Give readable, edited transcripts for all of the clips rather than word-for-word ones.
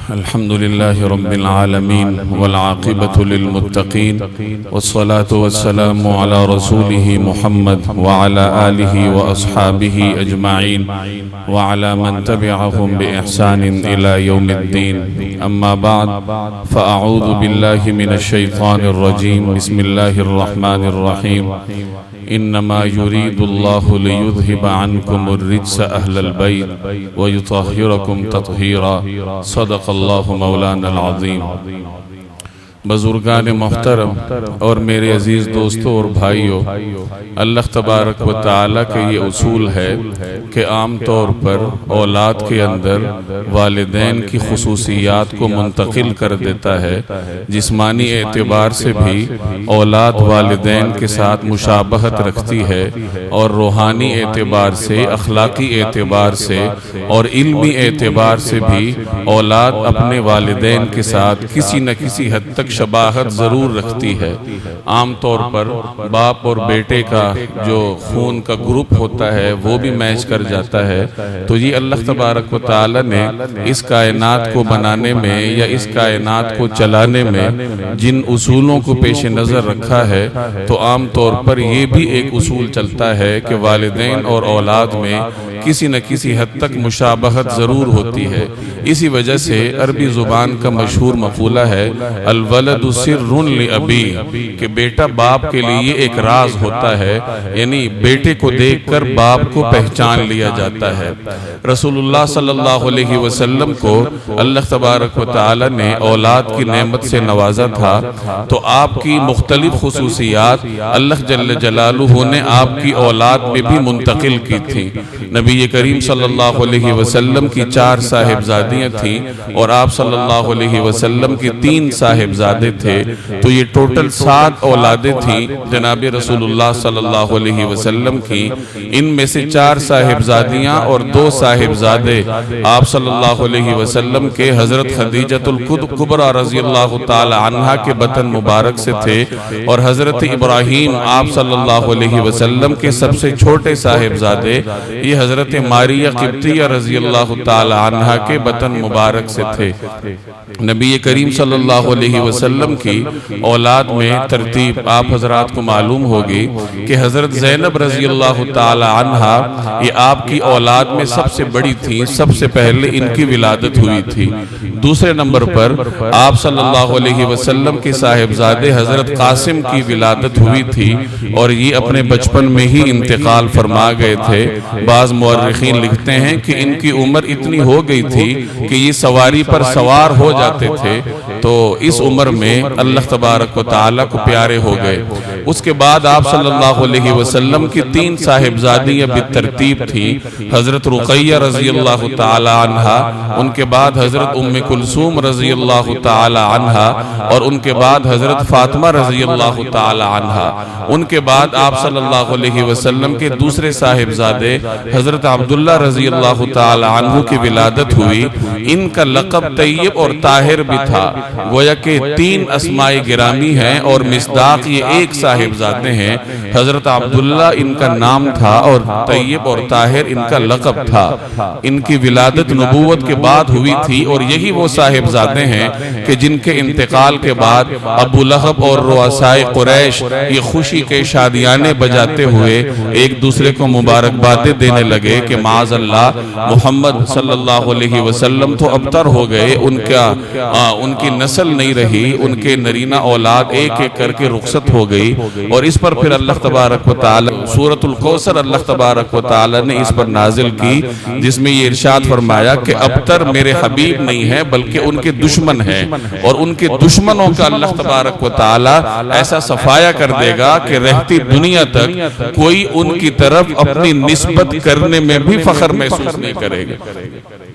الحمد لله رب العالمين والعاقبة للمتقين والصلاة والسلام على رسوله محمد وعلى آله وأصحابه أجمعين وعلى من تبعهم بإحسان إلى يوم الدين. أما بعد فأعوذ بالله من الشيطان الرجيم. بسم الله الرحمن الرحيم. إنما يريد الله ليذهب عنكم الرجس أهل البيت ويطهركم تطهيرا. صدق اللہ مولانا العظیم. بزرگان محترم اور میرے عزیز دوستوں اور بھائیوں، اللہ تبارک و تعالیٰ کا یہ اصول ہے کہ عام طور پر اولاد کے اندر والدین کی خصوصیات کو منتقل کر دیتا ہے. جسمانی اعتبار سے بھی اولاد والدین کے ساتھ مشابہت رکھتی ہے، اور روحانی اعتبار سے، اخلاقی اعتبار سے اور علمی اعتبار سے بھی اولاد اپنے والدین کے ساتھ کسی نہ کسی حد تک شباہت ضرور رکھتی ہے. عام طور پر باپ اور بیٹے کا جو خون کا گروپ ہوتا ہے وہ بھی میچ کر جاتا ہے. تو یہ اللہ تبارک و تعالی نے اس کائنات کو بنانے میں یا اس کائنات کو چلانے میں جن اصولوں کو پیش نظر رکھا ہے، تو عام طور پر یہ بھی ایک اصول چلتا ہے کہ والدین اور اولاد میں کسی نہ کسی حد تک مشابہت ضرور ہوتی ہے. اسی وجہ سے عربی زبان کا مشہور مقولہ ہے الولد سر لابی، کہ بیٹا باپ کے لیے ایک راز ہوتا ہے، یعنی بیٹے کو دیکھ کر باپ کو پہچان لیا جاتا ہے. رسول اللہ صلی اللہ علیہ وسلم کو اللہ تبارک و تعالی نے اولاد کی نعمت سے نوازا تھا، تو آپ کی مختلف خصوصیات اللہ جل جلالہ نے آپ کی اولاد میں بھی منتقل کی تھی. نبی کریم صلی اللہ علیہ وسلم کی 4 صاحبزادیاں تھیں اور آپ صلی اللہ علیہ وسلم کی 3 صاحبزادے تھے. تو یہ ٹوٹل 7 اولادیں تھیں جناب رسول اللہ صلی اللہ علیہ وسلم کی. ان میں سے 4 صاحبزادیاں اور 2 صاحبزادے آپ صلی اللہ علیہ وسلم کے حضرت خدیجۃ الکبریٰ رضی اللہ تعالی عنہا کے بطن مبارک سے تھے، اور حضرت ابراہیم آپ صلی اللہ علیہ وسلم کے سب سے چھوٹے صاحبزادے یہ حضرت ماریہ قبطیہ رضی اللہ تعالی عنہا کے بطن مبارک سے تھے. نبی کریم صلی اللہ علیہ وسلم کی اولاد میں ترتیب آپ حضرات کو معلوم ہوگی کہ حضرت زینب رضی اللہ تعالی عنہا یہ آپ کی اولاد میں سب سے بڑی تھی. سب سے پہلے ان کی ولادت ہوئی تھی. دوسرے نمبر پر آپ صلی اللہ علیہ وسلم کے صاحبزادے حضرت قاسم کی ولادت ہوئی تھی، اور یہ اپنے بچپن میں ہی انتقال فرما گئے تھے. بعض مورخین لکھتے ہیں کہ ان کی عمر اتنی ہو گئی تھی کہ یہ سواری پر سوار ہو جاتے تھے. تو اس عمر میں اللہ تبارک و تعالیٰ کو پیارے ہو گئے. اس کے بعد آپ صلی اللہ علیہ وسلم کی 3 صاحبزادیاں بالترتیب تھیں. حضرت رقیہ رضی اللہ تعالی عنہا، ان کے بعد حضرت ام کلثوم رضی اللہ تعالی عنہا، اور ان کے بعد حضرت فاطمہ رضی اللہ تعالی عنہا. ان کے بعد آپ صلی اللہ علیہ وسلم کے دوسرے صاحبزادے حضرت عبداللہ رضی اللہ تعالی عنہ کی ولادت ہوئی. ان کا لقب طیب اور طاہر بھی تھا. گویا کہ 3 اسماء گرامی ہیں اور مصداق یہ ایک صاحبزادے ہیں. حضرت عبداللہ ان کا نام تھا اور طیب اور طاہر ان کا لقب تھا. ان کی ولادت نبوت کے بعد ہوئی تھی، اور یہی وہ صاحبزادے ہیں کہ جن کے انتقال کے بعد ابو لہب اور رؤسائے قریش یہ خوشی کے شادیانے بجاتے ہوئے ایک دوسرے کو مبارکبادیں دینے لگے کہ معاذ اللہ محمد صلی اللہ علیہ وسلم تو ابتر ہو گئے، ان کی نسل نہیں رہی، ان کے نرینہ اولاد ایک ایک کر کے رخصت ہو گئی. اور اس پر پھر اللہ تبارک و تعالی سورۃ الکوثر اللہ تبارک و تعالی نے اس پر نازل کی، جس میں یہ ارشاد فرمایا کہ ابتر میرے حبیب نہیں ہے بلکہ ان کے دشمن ہیں، اور ان کے دشمنوں کا اللہ تبارک و تعالی ایسا صفایا کر دے گا کہ رہتی دنیا تک کوئی ان کی طرف اپنی نسبت کرنے میں بھی فخر محسوس نہیں کرے گا.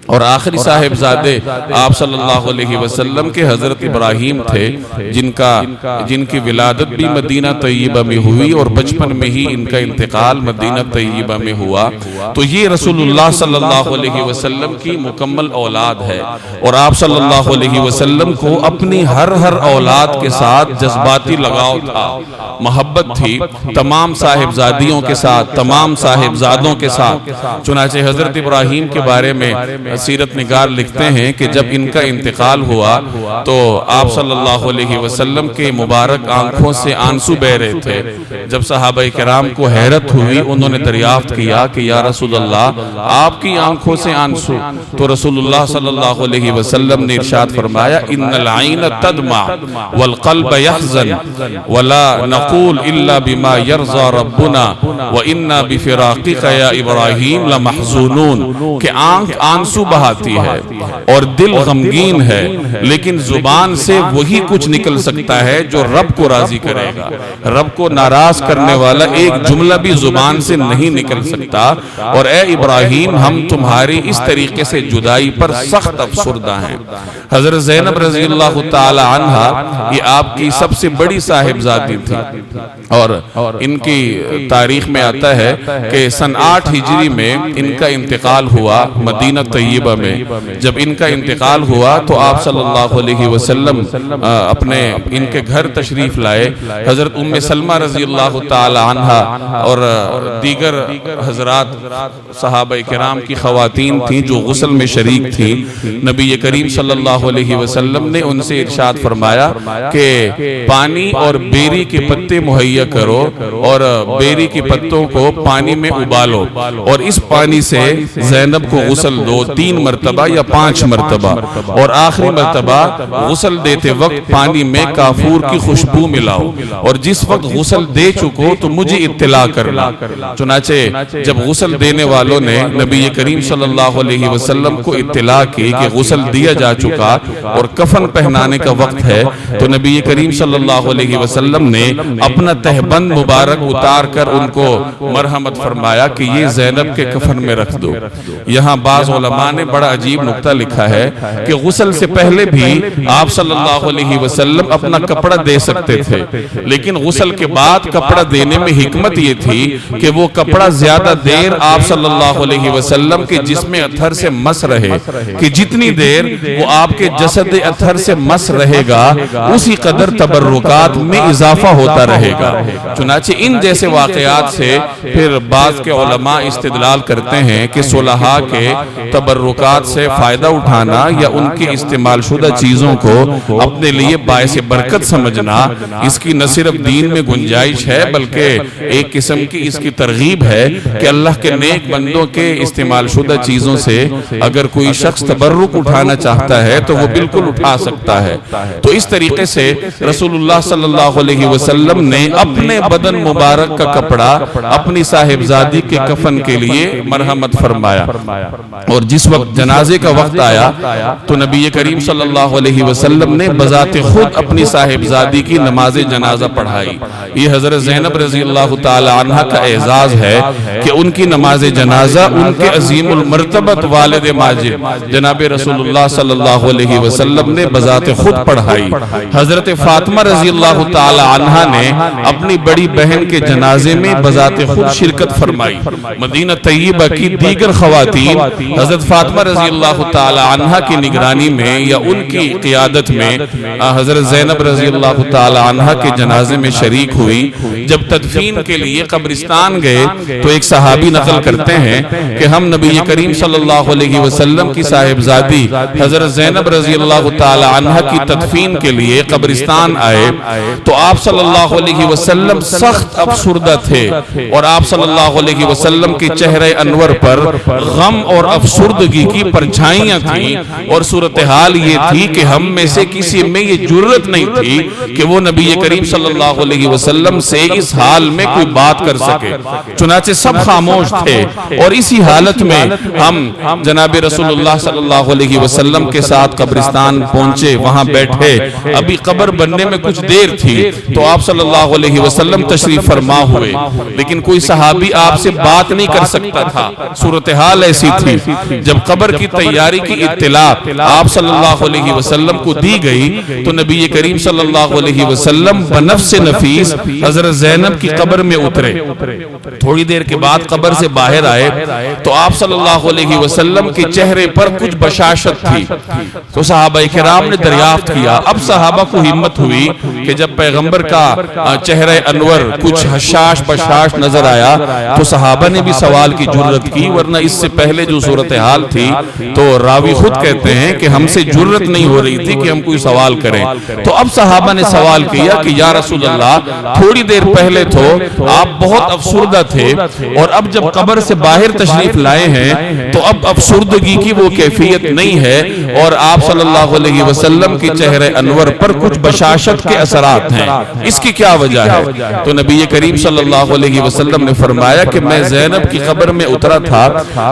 اور آخری صاحبزادے آپ صلی اللہ علیہ وسلم کے حضرت ابراہیم تھے، جن کی ولادت بھی مدینہ طیبہ میں ہوئی اور بچپن میں ہی ان کا انتقال مدینہ طیبہ میں ہوا. تو یہ رسول اللہ صلی اللہ علیہ وسلم کی مکمل اولاد ہے، اور آپ صلی اللہ علیہ وسلم کو اپنی ہر اولاد کے ساتھ جذباتی لگاؤ تھا، محبت تھی تمام صاحبزادیوں کے ساتھ، تمام صاحبزادوں کے ساتھ. چنانچہ حضرت ابراہیم کے بارے میں سیرت نگار لکھتے ہیں کہ جب ان کا انتقال ہوا تو آپ صلی اللہ علیہ وسلم کے مبارک آنکھوں سے آنسو بہہ رہے تھے. جب صحابہ کرام کو حیرت ہوئی, انہوں نے دریافت کیا کہ یا رسول اللہ آپ کی آنکھوں سے آنسو؟ تو رسول اللہ صلی اللہ علیہ وسلم نے ارشاد فرمایا ان العین تدمع والقلب يحزن ولا نقول الا بما يرضى ربنا وانا بفراقك یا ابراہیم لمحزونون, کہ آنکھ آنسو بہاتی ہے اور دل غمگین ہے, لیکن زبان سے وہی کچھ نکل سکتا ہے جو رب کو راضی کرے گا. رب کو ناراض کرنے والا ایک جملہ بھی زبان سے نہیں نکل سکتا. اور اے ابراہیم ہم تمہاری اس طریقے سے جدائی پر سخت افسردہ ہیں. حضرت زینب رضی اللہ تعالی عنہ یہ آپ کی سب سے بڑی صاحبزادی تھی, اور ان کی تاریخ میں آتا ہے کہ سن 8 ہجری میں ان کا انتقال ہوا مدینہ طیبہ میں. جب ان کا انتقال ہوا تو آپ صلی اللہ علیہ وسلم اپنے ان کے گھر تشریف لائے. حضرت ام سلمہ رضی اللہ تعالی عنہ اور دیگر حضرات صحابہ کرام کی خواتین تھیں جو غسل میں شریک تھیں. نبی کریم صلی اللہ علیہ وسلم نے ان سے ارشاد فرمایا کہ پانی اور بیری کے پتے مہیا کرو اور بیری کے پتوں کو پانی میں ابالو, اور اس پانی سے زینب کو غسل دو 3 مرتبہ یا 5 مرتبہ, اور آخری مرتبہ غسل دیتے وقت پانی میں کافور کی خوشبو ملاؤ, اور جس وقت غسل دے چکو تو مجھے اطلاع کرنا. چنانچہ جب غسل دینے والوں نے نبی کریم صلی اللہ علیہ وسلم کو اطلاع کی کہ غسل دیا جا چکا اور کفن پہنانے کا وقت ہے, تو نبی کریم صلی اللہ علیہ وسلم نے اپنا تہبند مبارک اتار کر ان کو مرحمت فرمایا کہ یہ زینب کے کفن میں رکھ دو. یہاں بعض علماء نے بڑا عجیب نکتہ لکھا ہے کہ غسل سے پہلے بھی آپ صلی اللہ علیہ وسلم اپنا کپڑا دے سکتے تھے, لیکن غسل کے بعد کپڑا دینے میں حکمت یہ تھی کہ وہ کپڑا زیادہ دیر آپ صلی اللہ علیہ وسلم کے جسم اطہر سے مس رہے, کہ جتنی دیر وہ آپ کے جسد اطہر سے مس رہے گا اسی قدر تبرکات میں اضافہ ہوتا رہے گا. چنانچہ ان جیسے واقعات سے پھر بعض کے علماء استدلال کرتے ہیں کہ صلحاء کے تبرکات سے فائدہ اٹھانا یا ان کے استعمال شدہ چیزوں کو اپنے لیے باعث برکت سمجھنا, اس کی نہ صرف دین میں گنجائش ہے بلکہ ایک قسم کی اس کی ترغیب ہے کہ اللہ کے نیک بندوں کے استعمال شدہ چیزوں سے اگر کوئی شخص تبرک اٹھانا چاہتا ہے تو وہ بالکل اٹھا سکتا ہے. تو اس طریقے سے رسول اللہ صلی اللہ علیہ وسلم نے اپنے بدن مبارک کا کپڑا اپنی صاحبزادی کے کفن کے لیے مرحمت فرمایا, اور جس وقت جنازے کا وقت آیا تو نبی کریم صلی اللہ علیہ وسلم نے بذات خود اپنی صاحبزادی کی نماز جنازہ پڑھائی. یہ حضرت زینب رضی اللہ تعالی عنہ کا اعزاز ہے کہ ان کی نماز جنازہ ان کے عظیم المرتبت والد ماجد جناب رسول اللہ صلی اللہ علیہ وسلم نے بذات خود پڑھائی. حضرت فاطمہ رضی اللہ تعالی عنہ نے اپنی بڑی بہن کے جنازے میں بذات خود شرکت فرمائی. مدینہ طیبہ کی دیگر خواتین حضرت فاطمہ رضی اللہ تعالی عنہ کی نگرانی میں یا ان کی قیادت میں حضرت زینب رضی اللہ تعالی عنہ کے جنازے میں شریک ہوئی. جب تدفین کے لیے قبرستان گئے تو ایک صحابی نقل کرتے ہیں کہ ہم نبی کریم صلی اللہ علیہ وسلم کی صاحبزادی حضرت زینب رضی اللہ تعالی عنہ کی تدفین کے لیے قبرستان آئے تو آپ صلی اللہ علیہ وسلم سخت افسردہ تھے, اور آپ صلی اللہ علیہ وسلم کے چہرے انور پر غم اور افسردگی کی پرچھائیاں تھیں, اور صورتحال یہ تھی کہ ہم میں سے کسی میں یہ جرت نہیں تھی کہ وہ نبی کریم صلی اللہ علیہ وسلم سے اس حال میں کوئی بات کر سکے. چنانچہ سب خاموش تھے, اور اسی حالت میں ہم جناب رسول اللہ صلی اللہ علیہ وسلم کے ساتھ قبرستان پہنچے, وہاں بیٹھے. ابھی قبر بننے میں کچھ دیر تھی تو آپ صلی اللہ علیہ وسلم تشریف فرما ہوئے, لیکن کوئی صحابی آپ سے بات نہیں کر سکتا تھا. صورتحال ایسی تھی. جب قبر کی تیاری کی اطلاع آپ صلی اللہ علیہ وسلم کو دی گئی تو نبی کریم صلی اللہ علیہ وسلم بنفس نفیس حضرت زینب کی قبر میں اترے. تھوڑی دیر کے بعد قبر سے باہر آئے تو آپ صلی اللہ علیہ وسلم کے چہرے پر کچھ بشاشت تھی. تو صحابہ کرام نے دریافت کیا. اب صحابہ کو ہمت ہوئی کہ جب جب پیغمبر کا چہرہ انور کچھ حشاش بشاش نظر آیا تو صحابہ نے بھی سوال کی جرت کی، ورنہ اس سے پہلے جو صورتحال تھی تو راوی خود کہتے ہیں کہ ہم سے جرت نہیں ہو رہی تھی کہ ہم کوئی سوال کریں۔ تو اب صحابہ نے سوال کیا کہ یا رسول اللہ، تھوڑی دیر پہلے تو آپ بہت افسردہ تھے، اور اب جب قبر سے باہر تشریف لائے ہیں تو اب افسردگی کی وہ کیفیت نہیں ہے، اور آپ صلی اللہ علیہ وسلم کی چہرہ انور پر کچھ بشاشت کے اثرات ہیں، اس کی کیا وجہ ہے؟ تو نبی کریم صلی اللہ علیہ وسلم نے فرمایا کہ میں زینب کی قبر میں اترا تھا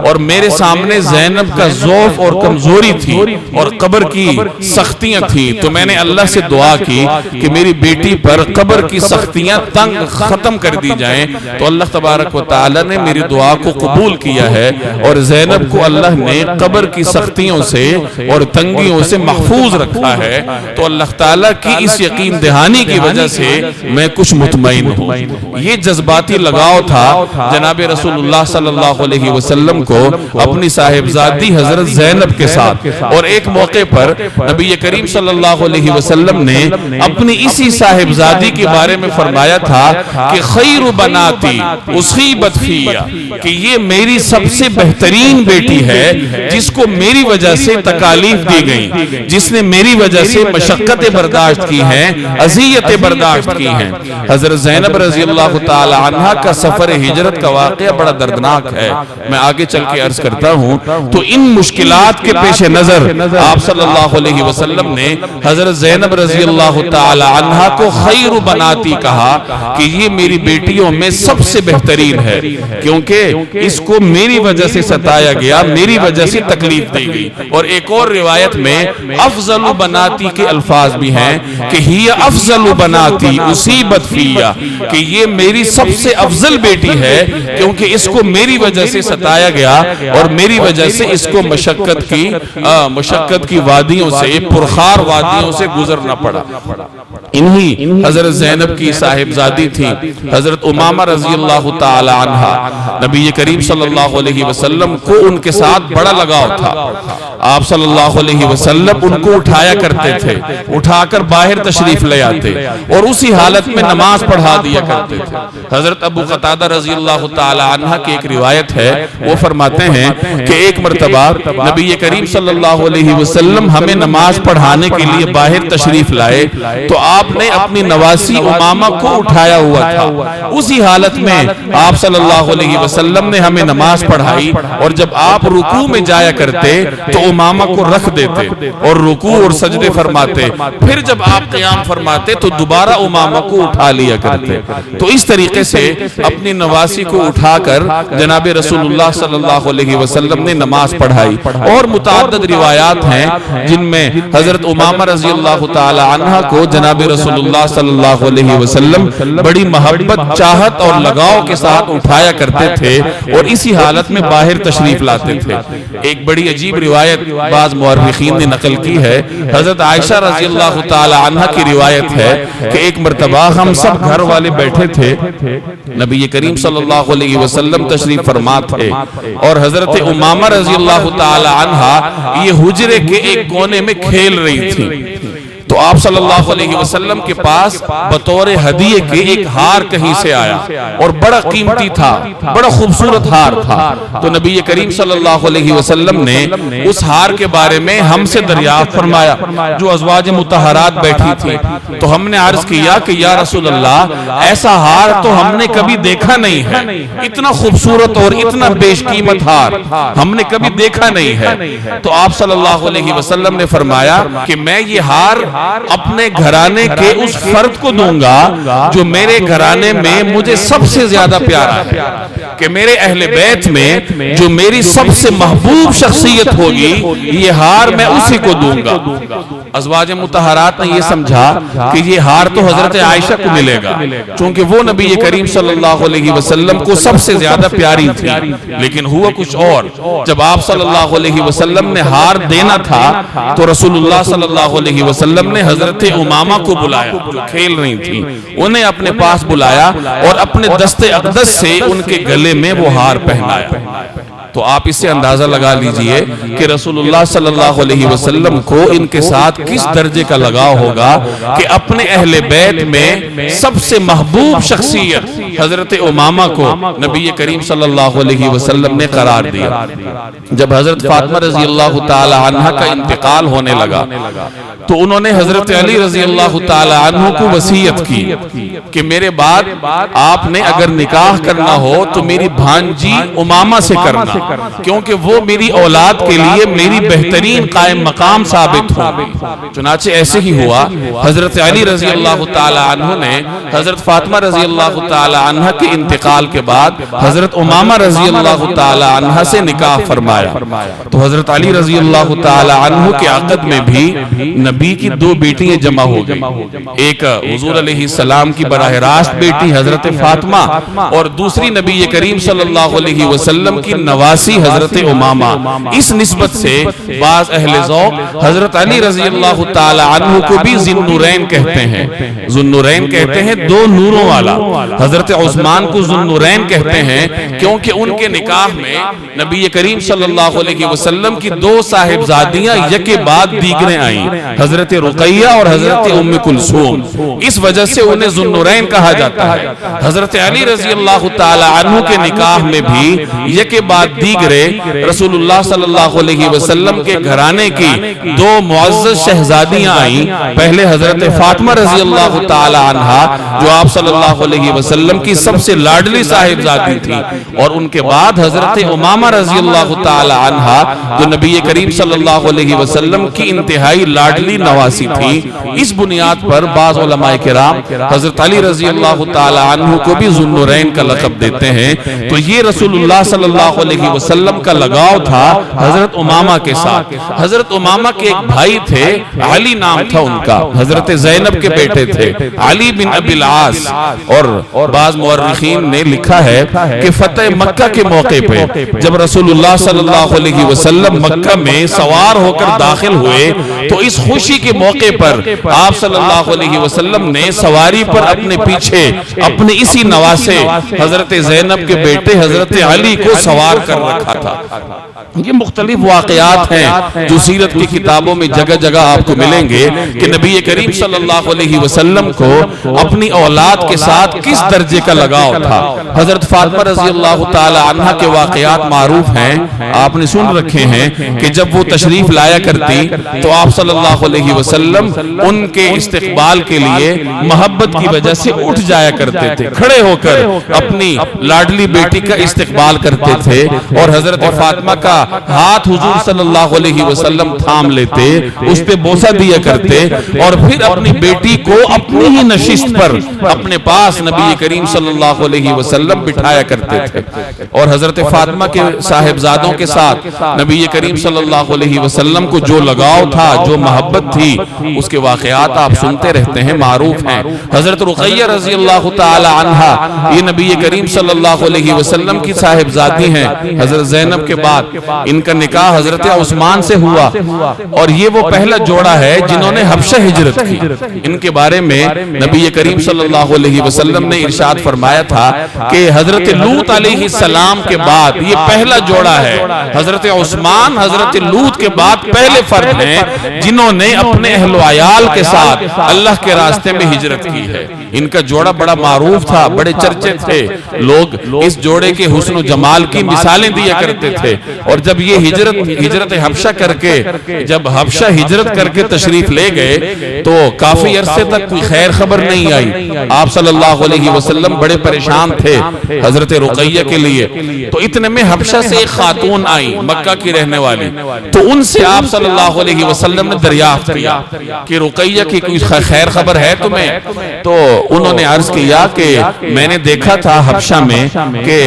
اور میرے سامنے زینب کا ضعف اور کمزوری تھی اور قبر کی سختیاں تھی، تو میں نے اللہ سے دعا کی کہ میری بیٹی پر قبر کی سختیاں تنگ ختم کر دی جائیں، تو اللہ تبارک و تعالی نے میری دعا کو قبول کیا ہے، اور زینب کو اللہ نے قبر کی سختیوں سے اور تنگیوں سے محفوظ رکھا ہے۔ تو اللہ تعالیٰ کی اس یقین دہانی کی وجہ سے میں کچھ مطمئن ہوں۔ یہ جذباتی لگاؤ تھا جناب رسول اللہ صلی اللہ علیہ وسلم کو اپنی صاحبزادی حضرت زینب کے ساتھ، اور ایک موقع پر نبی کریم صلی اللہ علیہ وسلم نے اپنی اسی صاحبزادی کے بارے میں فرمایا تھا کہ خیر بناتی اصیبت فیا، کہ یہ میری سب سے بہترین بیٹی ہے جس کو میری وجہ سے تکالیف دی گئی، جس نے میری وجہ سے مشقتیں برداشت کی ہیں، اذیتیں برداشت کی ہیں۔ حضرت زینب رضی اللہ تعالی عنہ کا سفر ہجرت کا واقعہ بڑا دردناک ہے، میں آگے چل کے عرض کرتا ہوں۔ تو ان مشکلات کے پیش نظر آپ صلی اللہ علیہ وسلم نے حضرت زینب رضی اللہ تعالی عنہ کو خیر بناتی کہا کہ یہ میری بیٹیوں میں سب سے بہترین ہے، کیونکہ اس کو میری وجہ سے ستایا گیا، میری وجہ سے تکلیف دی گئی۔ اور ایک اور روایت میں افضل بناتی کے الفاظ بھی ہیں کہ ہی افضل بناتی اصیبت فیا، کہ یہ میری سب سے افضل بیٹی ہے کیونکہ اس کو میری وجہ سے ستایا گیا اور میری وجہ سے اس کو مشقت کی وادیوں سے، پرخار وادیوں سے گزرنا پڑا۔ انہی حضرت زینب کی صاحبزادی تھی حضرت امامہ رضی اللہ تعالی عنہ۔ نبی کریم صلی اللہ علیہ وسلم کو ان کے ساتھ بڑا لگاؤ تھا، آپ صلی اللہ علیہ وسلم ان کو اٹھایا کرتے تھے، اٹھا کر باہر تشریف لے آتے اور اسی حالت میں نماز پڑھا دیا کرتے تھے۔ حضرت ابو قتادہ رضی اللہ تعالی عنہ کی ایک روایت ہے، وہ فرماتے ہیں کہ ایک مرتبہ نبی کریم صلی اللہ علیہ وسلم ہمیں نماز پڑھانے کے لیے باہر تشریف لائے تو آپ نے اپنی نواسی امامہ کو اٹھایا ہوا تھا، اسی حالت میں آپ صلی اللہ علیہ وسلم نے ہمیں نماز پڑھائی، اور جب آپ رکوع میں جایا کرتے تو امامہ کو رکھ دیتے اور رکوع اور سجدے فرماتے، پھر جب آپ قیام فرماتے تو دوبارہ امامہ کو اٹھا لیا کرتے۔ تو اس طریقے سے اپنی نواسی کو اٹھا کر جناب رسول اللہ صلی اللہ علیہ وسلم نے نماز پڑھائی۔ اور متعدد روایات ہیں جن میں حضرت امامہ رضی اللہ تعالی عنہ کو جناب رسول اللہ صلی اللہ علیہ وسلم بڑی محبت، چاہت اور لگاؤ کے ساتھ اٹھایا کرتے تھے اور اسی حالت میں باہر تشریف لاتے تھے۔ ایک بڑی عجیب روایت بعض مورخین نے نقل کی ہے، حضرت عائشہ رضی اللہ تعالی عنہ کی روایت ہے کہ ایک مرتبہ ہم سب گھر والے بیٹھے تھے، نبی کریم صلی اللہ علیہ وسلم تشریف فرما تھے اور حضرت امامہ رضی اللہ تعالی عنہ یہ حجرے کے ایک کونے میں کھیل رہی تھی، تو آپ صلی اللہ علیہ وسلم کے پاس بطور ہدیے کے ایک ہار کہیں سے آیا اور بڑا قیمتی تھا، بڑا خوبصورت ہار تھا۔ تو نبی کریم صلی اللہ علیہ وسلم نے اس ہار کے بارے میں ہم سے دریافت فرمایا، جو ازواج مطہرات بیٹھی تھی، تو ہم نے عرض کیا کہ یا رسول اللہ، ایسا ہار تو ہم نے کبھی دیکھا نہیں ہے، اتنا خوبصورت اور اتنا بیش قیمت ہار ہم نے کبھی دیکھا نہیں ہے۔ تو آپ صلی اللہ علیہ وسلم نے فرمایا کہ میں یہ ہار اپنے گھرانے کے اس فرد کو دوں گا جو میرے گھرانے میں مجھے سب سے زیادہ پیارا ہے، کہ میرے اہل بیت میں جو میری سب سے محبوب شخصیت ہوگی یہ ہار میں اسی کو دوں گا۔ ازواج مطہرات نے یہ سمجھا کہ یہ ہار تو حضرت عائشہ کو ملے گا، چونکہ وہ نبی کریم صلی اللہ علیہ وسلم کو سب سے زیادہ پیاری تھی، لیکن ہوا کچھ اور۔ جب آپ صلی اللہ علیہ وسلم نے ہار دینا تھا تو رسول اللہ صلی اللہ علیہ وسلم نے حضرت امامہ کو بلایا، جو کھیل رہی تھی، انہیں اپنے پاس بلایا اور اپنے دست اقدس سے ان کے گلے میں وہ ہار پہنایا۔ تو آپ اس سے اندازہ لگا لیجئے کہ رسول اللہ صلی اللہ علیہ وسلم کو ان کے ساتھ کس درجے کا لگاؤ ہوگا کہ اپنے اہل بیت میں سب سے محبوب شخصیت حضرت امامہ کو نبی کریم صلی اللہ علیہ وسلم نے قرار دیا۔ جب حضرت فاطمہ رضی اللہ تعالی عنہ کا انتقال ہونے لگا تو انہوں نے حضرت علی رضی اللہ تعالی عنہ کو وصیت کی کہ میرے بعد آپ نے اگر نکاح کرنا ہو تو میری بھانجی امامہ سے کرنا، کیونکہ وہ میری اولاد کے لیے میری بہترین قائم مقام ثابت ہوگی۔ چنانچہ ایسے ہی ہوا، حضرت علی رضی اللہ تعالی عنہ نے حضرت فاطمہ رضی اللہ تعالی عنہ کے انتقال کے بعد حضرت امامہ رضی اللہ تعالی عنہ سے نکاح فرمایا۔ تو حضرت علی رضی اللہ تعالی عنہ کے عقد میں بھی نبی کی دو بیٹیاں جمع ہو گئی، ایک حضور علیہ السلام کی براہ راست بیٹی حضرت فاطمہ اور دوسری نبی کریم صلی اللہ علیہ وسلم کی نواسی حضرت امامہ۔ اس نسبت سے بعض اہل ذوق حضرت علی رضی اللہ تعالی عنہ کو بھی ذی النورین کہتے ہیں۔ ذی النورین کہتے ہیں دو نوروں والا۔ حضرت عثمان کو ذی النورین کہتے ہیں کیونکہ ان کے نکاح میں نبی کریم صلی اللہ علیہ وسلم کی دو صاحبزادیاں یکے بعد دیگریں آئیں، حضرت رقیہ اور حضرت ام کلثوم، اس وجہ سے انہیں ذی النورین کہا جاتا ہے۔ حضرت علی رضی اللہ تعالی عنہ کے نکاح میں بھی یکے بعد دیگرے رسول اللہ صلی اللہ علیہ وسلم کے گھرانے کی دو معزز شہزادیاں آئیں، پہلے حضرت فاطمہ رضی اللہ تعالی عنہ جو آپ صلی اللہ علیہ وسلم کی سب سے لاڈلی صاحبزادی تھی، اور ان کے بعد حضرت امامہ رضی اللہ تعالی عنہ جو نبی کریم صلی اللہ علیہ وسلم کی انتہائی لاڈلی نواسی تھی۔ اس بنیاد پر بعض علماء کرام حضرت علی رضی اللہ تعالی عنہ کو بھی ذی النورین کا لقب دیتے ہیں۔ تو یہ رسول اللہ صلی اللہ علیہ وسلم کا لگاؤ تھا حضرت امامہ کے ساتھ۔ حضرت امامہ کے ایک بھائی تھے، علی نام تھا ان کا، حضرت زینب کے بیٹے تھے، علی بن ابی العاص۔ اور بعض مورخین نے لکھا ہے کہ فتح مکہ کے موقع پہ جب رسول اللہ صلی اللہ علیہ وسلم مکہ میں سوار ہو کر داخل ہوئے تو اس خوشی کے موقع پر آپ صلی اللہ علیہ وسلم نے سواری پر اپنے پیچھے اپنے اسی نواسے حضرت زینب کے بیٹے حضرت علی کو سوار کر رکھا تھا۔ یہ مختلف واقعات ہیں جو سیرت کی کتابوں میں جگہ جگہ آپ کو ملیں گے کہ نبی کریم صلی اللہ علیہ وسلم کو اپنی اولاد کے ساتھ کس درجے کا لگاؤ تھا۔ حضرت فاطمہ رضی اللہ تعالی عنہ کے واقعات معروف ہیں، آپ نے سن رکھے ہیں کہ جب وہ تشریف لایا کرتی تو آپ صلی اللہ علیہ وسلم ان کے استقبال کے لیے محبت کی وجہ سے اٹھ جایا کرتے تھے، کھڑے ہو کر اپنی لاڈلی بیٹی کا استقبال کرتے تھے، اور حضرت فاطمہ کا ہاتھ حضور صلی اللہ علیہ وسلم تھام لیتے، اس پہ بوسہ دیا کرتے، اور پھر اپنی بیٹی کو اپنی ہی نشست پر اپنے پاس نبی کریم صلی اللہ علیہ وسلم بٹھایا کرتے تھے۔ اور حضرت فاطمہ کے صاحبزادوں کے ساتھ نبی کریم صلی اللہ علیہ وسلم کو جو لگاؤ تھا، جو محبت تھی، اس کے واقعات آپ سنتے رہتے ہیں، معروف ہیں۔ حضرت رقیہ رضی اللہ تعالی عنہا، یہ نبی کریم صلی اللہ علیہ وسلم کی صاحبزادی ہیں، حضرت زینب کے بعد ان کا نکاح حضرت عثمان سے ہوا، اور یہ وہ پہلا جوڑا ہے جنہوں نے حبشہ ہجرت کی۔ ان کے بارے میں نبی کریم صلی اللہ علیہ وسلم نے ارشاد فرمایا تھا کہ حضرت لوط علیہ السلام کے بعد یہ پہلا جوڑا ہے، حضرت عثمان حضرت لوط کے بعد پہلے فرد ہیں جنہوں نے اپنے اہل و عیال کے ساتھ اللہ کے راستے میں ہجرت کی ہے۔ ان کا جوڑا بڑا معروف تھا، بڑے چرچے تھے، لوگ اس جوڑے کے حسن و جمال کی مثالیں دیا کرتے تھے۔ اور جب یہ ہجرت حبشہ کر کے جب حبشہ ہجرت کر کے تشریف لے گئے تو کافی عرصے تک کوئی خیر خبر نہیں آئی۔ آپ صلی اللہ علیہ وسلم بڑے پریشان تھے حضرت رقیہ کے لیے، تو اتنے میں حبشہ سے ایک خاتون آئی، مکہ کی رہنے والی، تو ان سے آپ صلی اللہ علیہ وسلم نے دریافت کیا کہ رقیہ کی کوئی خیر خبر ہے تمہیں؟ تو انہوں نے عرض کیا کہ میں نے دیکھا تھا حبشہ میں کہ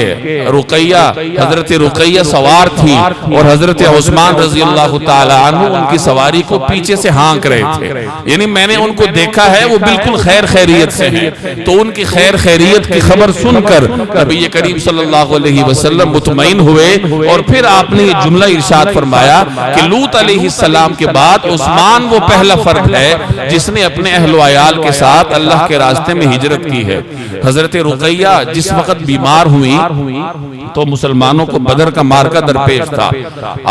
حضرت رقیہ سوار تھی اور حضرت عثمان رضی اللہ تعالی عنہ ان کی سواری کو پیچھے سے ہانک رہے تھے، یعنی میں نے ان کو دیکھا ہے، وہ بالکل خیر خیریت سے ہیں۔ تو ان کی خیر خیریت کی خبر سن کر نبی کریم صلی اللہ علیہ وسلم مطمئن ہوئے، اور پھر آپ نے یہ جملہ ارشاد فرمایا کہ لوط علیہ السلام کے بعد عثمان وہ پہلا فرد ہے جس نے اپنے اہل و عیال کے ساتھ اللہ کے راستے میں ہجرت کی ہے۔ حضرت رقیہ جس وقت بیمار ہوئی تو مسلمانوں کو بدر کا مارکہ درپیش تھا.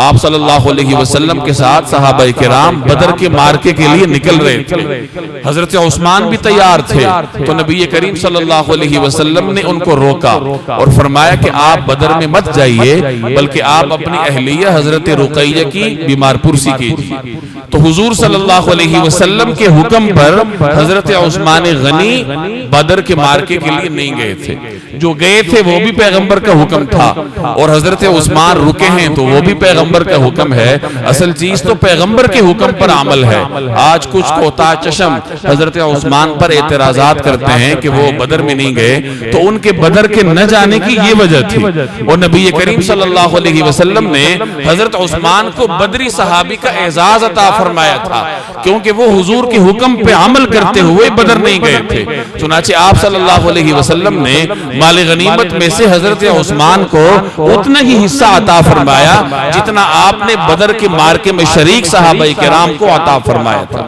آپ صلی اللہ علیہ وسلم کے ساتھ صحابہ کرام بدر کے مارکے کے لیے نکل رہے تھے. حضرت عثمان بھی تیار تھے تو نبی کریم صلی اللہ علیہ وسلم نے ان کو روکا اور فرمایا کہ آپ بدر میں مت جائیے بلکہ آپ اپنی اہلیہ حضرت رقیہ کی بیمار پرسی کیجیے. تو حضور صلی اللہ علیہ وسلم کے حکم پر حضرت عثمان غنی بدر کے مارکے کے لیے نہیں گئے تھے. جو گئے تھے وہ بھی پیغمبر کا حکم تھا اور حضرت عثمان رکے ہیں تو وہ بھی پیغمبر کا حکم ہے. اصل چیز تو پیغمبر کے حکم پر عمل ہے. آج کچھ کوتا چشم حضرت عثمان پر اعتراضات کرتے ہیں کہ وہ بدر میں نہیں گئے, تو ان کے بدر کے نہ جانے کی یہ وجہ تھی. اور نبی کریم صلی اللہ علیہ وسلم نے حضرت عثمان کو بدری صحابی کا اعزاز عطا فرمایا تھا کیونکہ وہ حضور کے حکم پہ عمل کرتے ہوئے بدر نہیں گئے تھے. چنانچہ آپ صلی اللہ علیہ وسلم نے مال غنیمت میں سے حضرت عثمان کو اتنا ہی حصہ عطا فرمایا جتنا آپ نے بدر کے مارکے میں شریک صحابہ کرام کو عطا فرمایا تھا.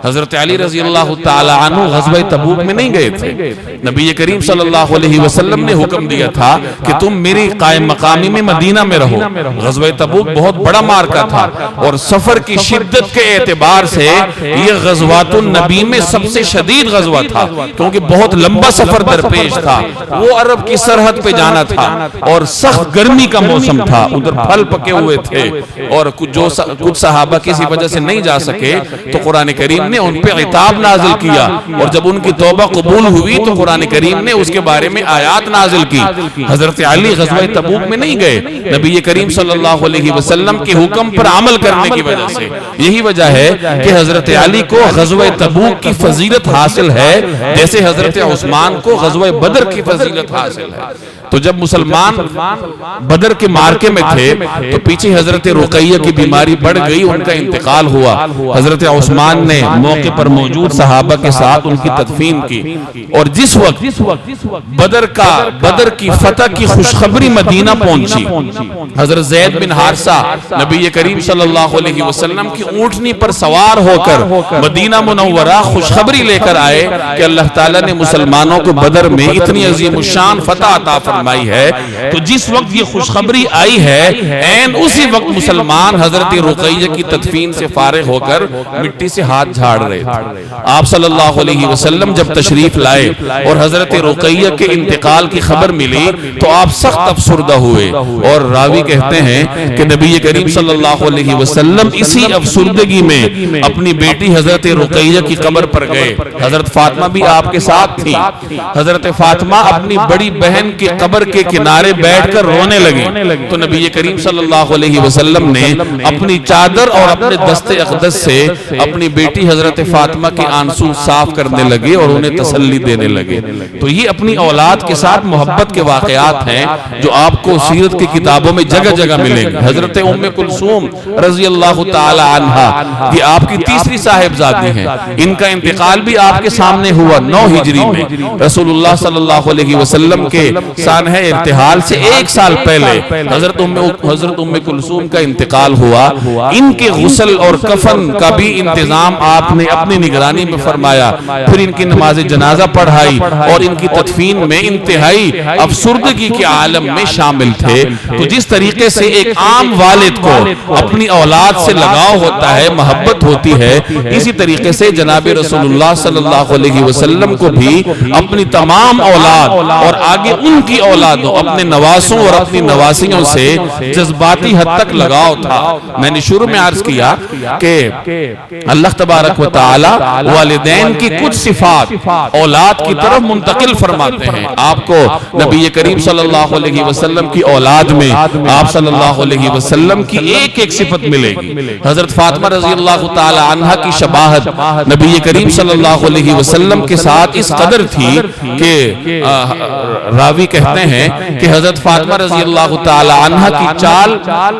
حضرت علی رضی اللہ تعالی عنہ غزوہ تبوک میں نہیں گئے تھے. نبی کریم صلی اللہ علیہ وسلم نے حکم دیا تھا کہ تم میری قائم مقامی میں مدینہ میں رہو. غزوہ تبوک بہت بڑا مارکہ تھا اور سفر کی شدت کے اعتبار سے یہ غزوات النبی میں سب سے شدید غزوہ تھا کیونکہ بہت لمبا سفر درپیش تھا. وہ عرب کی سرحد پہ جانا تھا اور سخت گرمی کا موسم تھا, ادھر پھل پکے ہوئے تھے اور کچھ صحابہ کسی وجہ سے نہیں جا سکے تو قرآن کریم نے ان پہ عتاب نازل کیا اور جب ان کی توبہ قبول ہوئی تو قرآن کریم نے اس کے بارے میں آیات نازل کی. حضرت علی غزوہ تبوک میں نہیں گئے نبی کریم صلی اللہ علیہ وسلم کے حکم پر عمل کرنے کی وجہ سے. یہی وجہ ہے کہ حضرت علی کو غزوہ تبوک کی فضیلت حاصل ہے جیسے حضرت عثمان کو غزوہ بدر کی فضیلت حاصل ہے. تو جب مسلمان بدر کے مارکے میں تھے تو پیچھے حضرت رقیہ کی بیماری بڑھ گئی, ان کا انتقال ہوا. حضرت عثمان نے موقع پر موجود صحابہ کے ساتھ ان کی تدفین کی اور جس وقت بدر کی فتح کی خوشخبری مدینہ پہنچی, حضرت زید بن حارثہ نبی کریم صلی اللہ علیہ وسلم کی اونٹنی پر سوار ہو کر مدینہ منورہ خوشخبری لے کر آئے کہ اللہ تعالیٰ نے مسلمانوں کو بدر میں اتنی عظیم الشان فتح عطا فرمائی ہے. تو جس وقت یہ خوشخبری آئی ہے این اسی وقت مسلمان حضرت رقیہ کی تدفین سے فارغ ہو کر مٹی سے ہاتھ جھاڑ رہے تھے. آپ صلی اللہ علیہ وسلم جب تشریف لائے اور حضرت رقیہ کے انتقال کی خبر ملی تو آپ سخت افسردہ ہوئے اور راوی کہتے ہیں کہ نبی کریم صلی اللہ علیہ وسلم اسی افسردگی میں اپنی بیٹی حضرت رقیہ کی قبر پر گئے. حضرت فاطمہ بھی آپ کے ساتھ تھی. حضرت فاطمہ اپنی بڑی بہن کی قبر کے کنارے بیٹھ کر رونے لگی تو نبی کریم صلی اللہ علیہ وسلم نے اپنی چادر اور اپنے دست اقدس سے اپنی بیٹی حضرت فاطمہ کے آنسو صاف کرنے لگے اور انہیں تسلی دینے لگے. تو یہ اپنی اولاد کے ساتھ محبت کے واقعات ہیں جو آپ کو سیرت کی کتابوں میں جگہ جگہ ملیں گے. حضرت ام کلثوم رضی اللہ تعالی عنہا یہ آپ کی تیسری صاحبزادی ہیں. ان کا انتقال بھی آپ کے سامنے ہوا 9 ہجری میں. رسول اللہ صلی اللہ علیہ وسلم کے سانحہ ارتحال سے 1 سال پہلے حضرت ام کلثوم کا انتقال ہوا. ان کے غسل اور کفن کا بھی انتظام آپ نے اپنی نگرانی میں فرمایا, پھر ان کی نماز جنازہ پڑھائی اور ان کی تدفین میں انتہائی افسردگی کے عالم میں شامل تھے. تو جس طریقے سے ایک عام والد کو اپنی اولاد سے لگاؤ ہوتا ہے, محبت ہوتی ہے, اسی طریقے سے جناب رسول اللہ صلی اللہ علیہ وسلم کو بھی اپنی تمام اولاد اور آگے ان کی اولادوں, اپنے نواسوں اور اپنی نواسیوں سے جذباتی حد تک لگاؤ تھا. میں نے شروع میں عرض کیا کہ اللہ تبارک و تعالی والدین کی کچھ صفات اولاد کی طرف منتقل فرماتے ہیں. آپ کو نبی کریم صلی اللہ علیہ وسلم کی اولاد میں آپ صلی اللہ علیہ وسلم کی ایک ایک صفت ملے گی. حضرت فاطمہ رضی اللہ تعالی عنہ کی شباہت نبی کریم صلی اللہ علیہ وسلم کے ساتھ اس قدر تھی کہ راوی کہتے کہتے ہیں کہ حضرت فاطمہ رضی اللہ تعالی عنہ کی چال،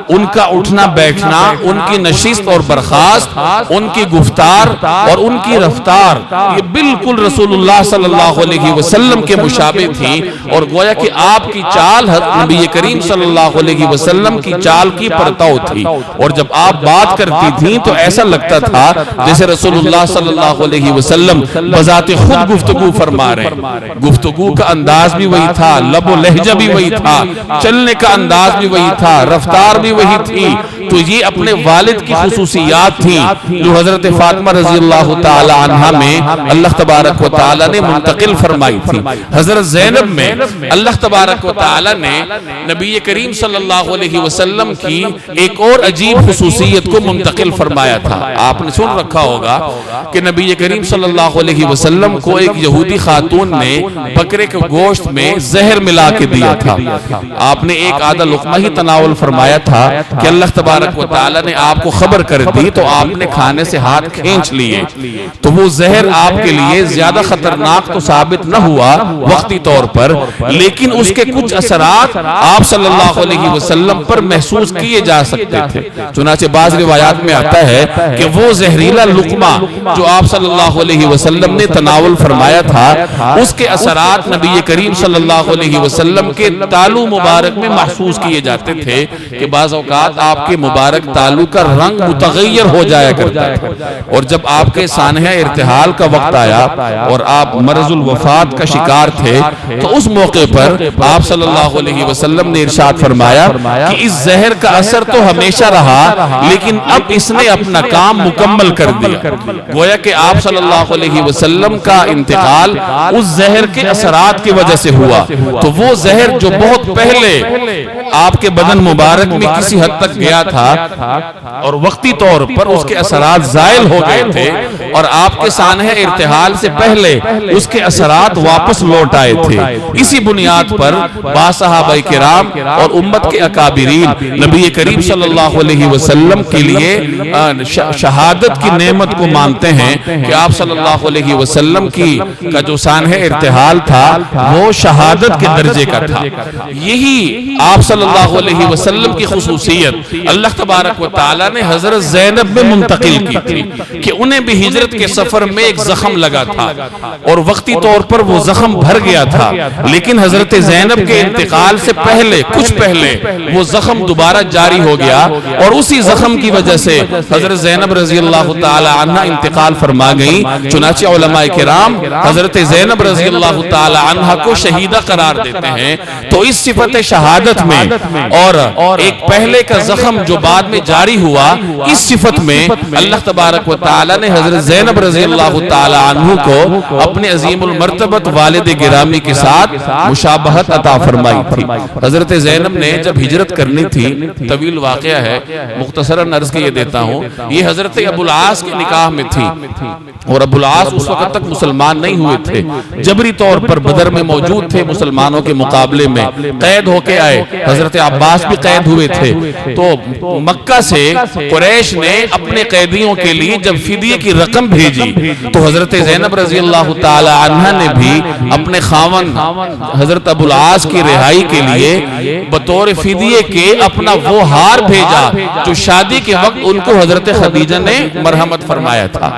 ان کا اٹھنا بیٹھنا، ان کی نشست اور برخاست، ان کی گفتار اور ان کی رفتار، یہ بالکل رسول اللہ صلی اللہ علیہ وسلم کے مشابہ تھی، اور گویا کہ آپ کی چال نبی کریم صلی اللہ علیہ وسلم کی چال کی پرتو تھی، اور جب آپ بات کرتی تھیں تو ایسا لگتا تھا جیسے رسول اللہ صلی اللہ علیہ وسلم بذات خود گفتگو فرما رہے ہیں۔ گفتگو کا انداز بھی وہی تھا، لب و لہجہ بھی وہی تھا، چلنے کا انداز بھی وہی تھا، رفتار بھی وہی تھی۔ تو یہ اپنے والد کی خصوصیات تھیں جو حضرت فاطمہ رضی اللہ تعالی عنہ میں اللہ تبارک و تعالی نے منتقل فرمائی تھی۔ حضرت زینب میں اللہ تبارک و تعالی نے نبی کریم صلی اللہ علیہ وسلم کی ایک اور عجیب خصوصیت کو منتقل فرمایا تھا۔ آپ نے سن رکھا ہوگا کہ نبی کریم صلی اللہ علیہ وسلم کو ایک یہودی خاتون نے بکرے کے گوشت میں زہر ملا کے دیا تھا۔ آپ نے ایک آدھا لقمہ ہی تناول فرمایا تھا کہ اللہ تبارک و تعالی نے آپ کو خبر کر دی تو آپ نے کھانے سے ہاتھ کھینچ لیے، تو وہ زہر آپ کے لیے زیادہ خطرناک تو ثابت نہ ہوا وقتی طور پر، لیکن اس کے کچھ اثرات آپ صلی اللہ علیہ وسلم پر محسوس کیے جا سکتے تھے۔ چنانچہ بعض روایات میں آتا ہے کہ وہ زہریلا لقمہ جو آپ صلی اللہ علیہ وسلم نے تناول فرمایا تھا، اس کے اثرات نبی کریم صلی اللہ علیہ وسلم کے تالو مبارک میں محسوس کیے جاتے تھے کہ بعض اوقات آپ کے مبارک تالو کا رنگ متغیر ہو جایا کرتا تھا، اور جب آپ کے سانحہ ارتحال کا وقت آیا اور آپ مرض الوفات کا شکار تھے تو اس موقع پر آپ صلی اللہ علیہ وسلم نے ارشاد فرمایا کہ اس زہر کا اثر تو ہمیشہ رہا، لیکن اب اس نے اپنا کام مکمل کر دیا۔ گویا کہ آپ صلی اللہ علیہ وسلم کا انتقال اس زہر کے اثرات کی وجہ سے ہوا، تو وہ زہر جو بہت پہلے آپ کے بدن مبارک میں کسی حد تک گیا تھا اور وقتی طور پر اس کے اثرات زائل ہو گئے تھے، اور آپ کے سانحہ ارتحال سے پہلے اس کے اثرات واپس لوٹ آئے تھے۔ اسی بنیاد پر با صحابہ کرام اور امت کے اکابرین نبی کریم صلی اللہ علیہ وسلم کے لیے شہادت کی نعمت کو مانتے ہیں کہ آپ صلی اللہ علیہ وسلم کا جو سانحہ ارتحال تھا وہ شہادت کے درجے کا تھا۔ یہی آپ صلی اللہ علیہ وسلم کی خصوصیت اللہ تبارک و تعالی نے حضرت زینب میں منتقل کی تھی کہ انہیں بھی ہجرت کے سفر میں ایک زخم لگا تھا اور وقتی طور پر وہ زخم بھر گیا تھا، لیکن حضرت زینب کے انتقال سے پہلے کچھ پہلے وہ زخم دوبارہ جاری ہو گیا، اور اسی زخم کی وجہ سے حضرت زینب رضی اللہ تعالی عنہ انتقال فرما گئی۔ چنانچہ علماء کرام حضرت زینب رضی اللہ تعالی عنہ کو شہیدہ قرار دیتے ہیں۔ تو اس صفت شہادت میں اور ایک پہلے کا زخم جو بعد میں جاری ہوا، اس صفت میں اللہ تبارک و تعالی نے حضرت زینب رضی اللہ تعالی عنہ کو اپنے عظیم المرتبت والد گرامی کے ساتھ مشابہت عطا فرمائی تھی۔ حضرت زینب نے جب ہجرت کرنی تھی، طویل واقعہ ہے، مختصراً عرض کے یہ دیتا ہوں، یہ حضرت ابو العاص کے نکاح میں تھی، اور ابو العاص اس وقت تک مسلمان نہیں ہوئے تھے، جبری طور پر بدر میں موجود تھے، مسلمانوں کے مقابلے میں قید ہو کے آئے، حضرت عباس بھی قید ہوئے تھے۔ تو مکہ سے قریش نے اپنے قیدیوں کے لیے جب فدیے کی رقم بھیجی تو حضرت زینب رضی اللہ تعالی عنہ نے بھی اپنے خاوند حضرت ابو العاص کی رہائی کے لیے بطور فدیے کے اپنا وہ ہار بھیجا جو شادی کے وقت ان کو حضرت خدیجہ نے مرحمت فرمایا تھا۔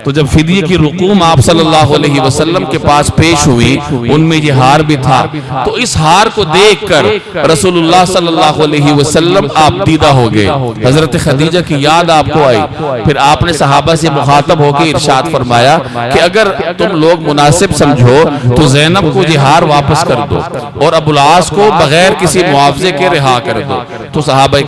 تو جب فدیے کی رقوم آپ صلی اللہ علیہ وسلم کے پاس پیش ہوئی، ان میں یہ ہار بھی تھا، تو اس ہار کو دیکھ کر رسول اللہ صلی اللہ علیہ وسلم آپ دیدہ ہو گئے، حضرت خدیجہ کی یاد آپ کو آئی۔ پھر آپ نے صحابہ سے مخاطب ہو کے ارشاد فرمایا کہ اگر تم لوگ مناسب سمجھو تو زینب کو یہ ہار واپس کر دو اور ابو العاص کو بغیر کسی معاوضے کے رہا کر دو۔ تو صحابہ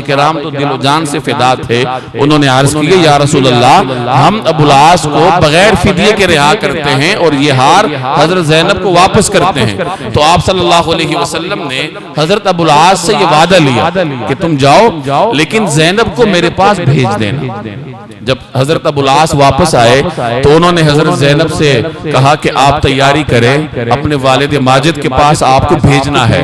کرام تو دل و جان سے فدا تھے، انہوں نے عرض کیا یا رسول اللہ، ہم ابو العاص کو بغیر فدیے کے رہا کرتے ہیں اور یہ ہار حضرت زینب کو واپس کرتے ہیں۔ تو آپ صلی اللہ علیہ وسلم نے حضرت ابو العاص سے یہ وعدہ لیا کہ تم جاؤ لیکن زینب کو میرے پاس بھیج دینا۔ جب حضرت ابو العاص واپس آئے تو انہوں نے حضرت زینب سے کہا کہ آپ تیاری کریں، اپنے والد ماجد کے پاس آپ کو بھیجنا ہے،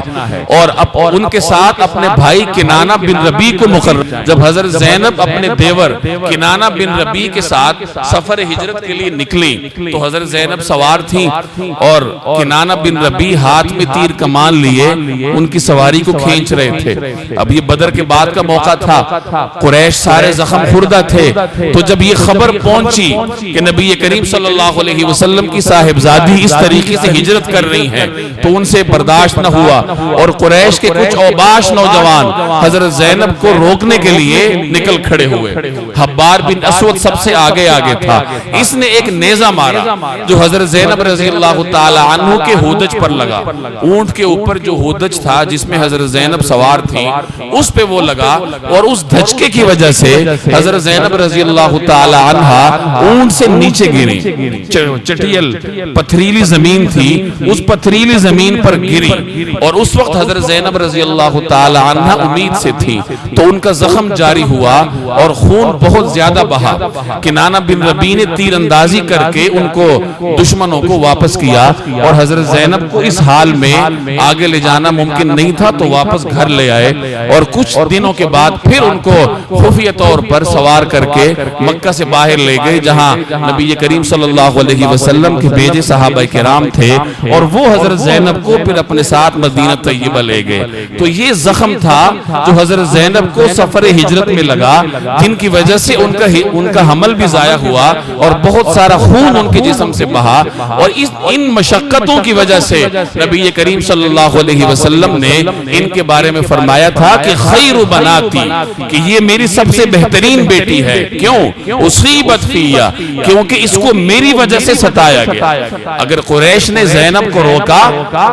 اور ان کے ساتھ اپنے بھائی کنانہ بن ربیع کو مقرر۔ جب حضرت زینب اپنے دیور کنانہ بن ربیع کے ساتھ سفر ہجرت کے لیے نکلی تو حضرت زینب سوار تھیں اور کنانہ بن ربیع ہاتھ میں تیر کمان لیے ان کی سواری کو کھینچ رہے تھے۔ اب یہ بدر کے بعد کا موقع تھا، قریش سارے زخم خوردہ تھے، تو جب یہ خبر پہنچی کہ نبی کریم صلی اللہ علیہ وسلم کی صاحبزادی اس طریقے سے ہجرت کر رہی ہیں تو ان سے برداشت نہ ہوا، اور قریش کے کچھ اوباش نوجوان حضرت زینب کو روکنے کے لیے نکل کھڑے ہوئے۔ حبار بن اسود سب سے آگے تھا، اس نے ایک نیزہ مارا جو حضرت زینب رضی اللہ تعالی عنہ کے ہودج پر لگا۔ اونٹ کے اوپر جو ہودج تھا جس میں حضرت زینب سوار تھی اس پہ وہ لگا، اور اس دھچکے کی وجہ سے حضرت زینب رضی اللہ تعالی عنہ اونٹ سے نیچے گری۔ چٹیل پتھریلی زمین تھی، اس پتھریلی زمین پر گری، اور اس وقت حضرت زینب رضی اللہ تعالی عنہ امید سے تھی تو ان کا زخم جاری ہوا اور خون بہت زیادہ بہا۔ کنانہ بن ربیع نے تیر اندازی کر کے ان کو دشمنوں کو واپس کیا، اور حضرت زینب کو اس حال میں آگے لے جانا ممکن نہیں تھا تو واپس گھر لے آئے، اور کچھ دنوں کے بعد پھر ان کو خفیہ طور پر سوار کر کے مکہ سے باہر لے گئے جہاں نبی کریم صلی اللہ علیہ وسلم کے بھیجے صحابہ کرام تھے، اور وہ حضرت زینب کو پھر اپنے ساتھ مدینہ طیبہ لے گئے۔ تو یہ زخم تھا جو حضرت زینب کو سفر ہجرت میں لگا، جن کی وجہ سے ان کا حمل بھی ضائع ہوا اور بہت سارا خون ان کے جسم سے بہا، اور ان مشقتوں کی وجہ سے نبی کریم صلی اللہ علیہ وسلم نے ان کے بارے میں فرمایا تھا کہ خیر بناتی، کہ یہ میری سب سے بہترین بیٹی ہے۔ کیوں؟ اصیبت فیہ، کیونکہ اس کو میری وجہ سے ستایا گیا۔ اگر قریش نے زینب کو روکا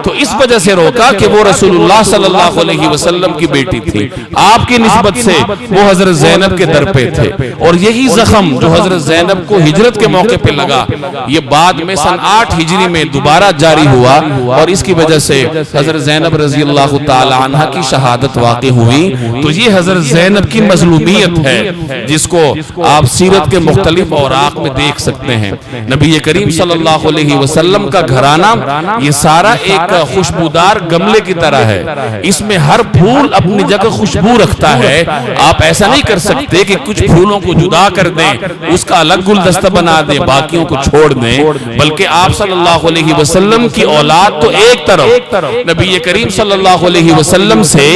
تو اس وجہ سے روکا کہ وہ رسول اللہ صلی اللہ علیہ وسلم کی بیٹی تھی، آپ کی نسبت سے وہ حضرت زینب کے در پہ تھے، اور یہی زخم جو حضرت زینب کو ہجرت کے موقع پہ لگا یہ بعد میں سن 8 ہجری میں دوبارہ جاری ہوا، اور اس کی وجہ سے حضرت زینب رضی اللہ تعالی عنہ کی شہادت واقع ہوئی۔ تو یہ حضرت زینب کی مظلومیت ہے جس کو آپ سیرت کے مختلف اوراق میں دیکھ سکتے ہیں۔ نبی کریم صلی اللہ علیہ وسلم کا گھرانہ یہ سارا ایک خوشبودار گملے کی طرح ہے، اس میں ہر پھول اپنی جگہ خوشبو رکھتا ہے۔ آپ ایسا نہیں کر سکتے کہ کچھ پھولوں کو جدا کر دیں، اس کا الگ گلدستہ بنا دیں، باقیوں کو چھوڑ دیں، بلکہ آپ صلی اللہ علیہ وسلم کی اولاد تو ایک طرف، نبی کریم صلی اللہ علیہ وسلم سے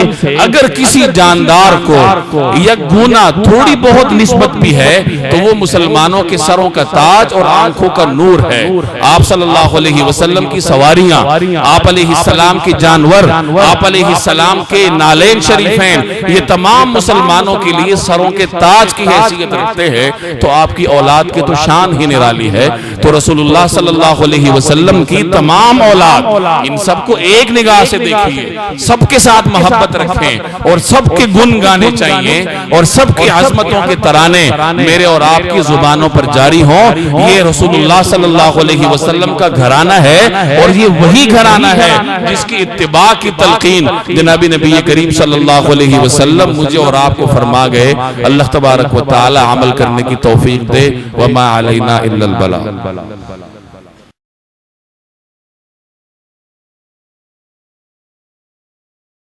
اگر کسی جاندار کو یا گونا تھوڑی بہت نسبت بھی ہے تو وہ مسلمانوں کے سروں کا تاج اور آنکھوں کا نور ہے۔ آپ صلی اللہ علیہ وسلم کی سواریاں، آپ علیہ السلام کے جانور، آپ علیہ السلام کے نالین شریفین، یہ تمام مسلمانوں کے لیے سروں کے تاج کی حیثیت رکھتے ہیں، تو آپ کی اولاد کے تو شان ہی نرالی ہے۔ تو رسول اللہ صلی اللہ علیہ وسلم کی تمام اولاد، ان سب کو ایک نگاہ سے دیکھیے، سب کے ساتھ محبت رکھیں اور سب کے گن گانے چاہیے، اور سب کی عظمتوں کے ترانے میرے اور آپ کی زبانوں پر جاری ہوں۔ یہ رسول اللہ صلی اللہ علیہ وسلم کا گھرانہ ہے، اور یہ وہی گھرانہ ہے جس کی اتباع کی تلقین جناب نبی کریم صلی اللہ علیہ وسلم مجھے اور آپ کو فرما گئے۔ اللہ تبارک و تعالی عمل کرنے کی توفیق دے۔ وما علینا الا البلاغ۔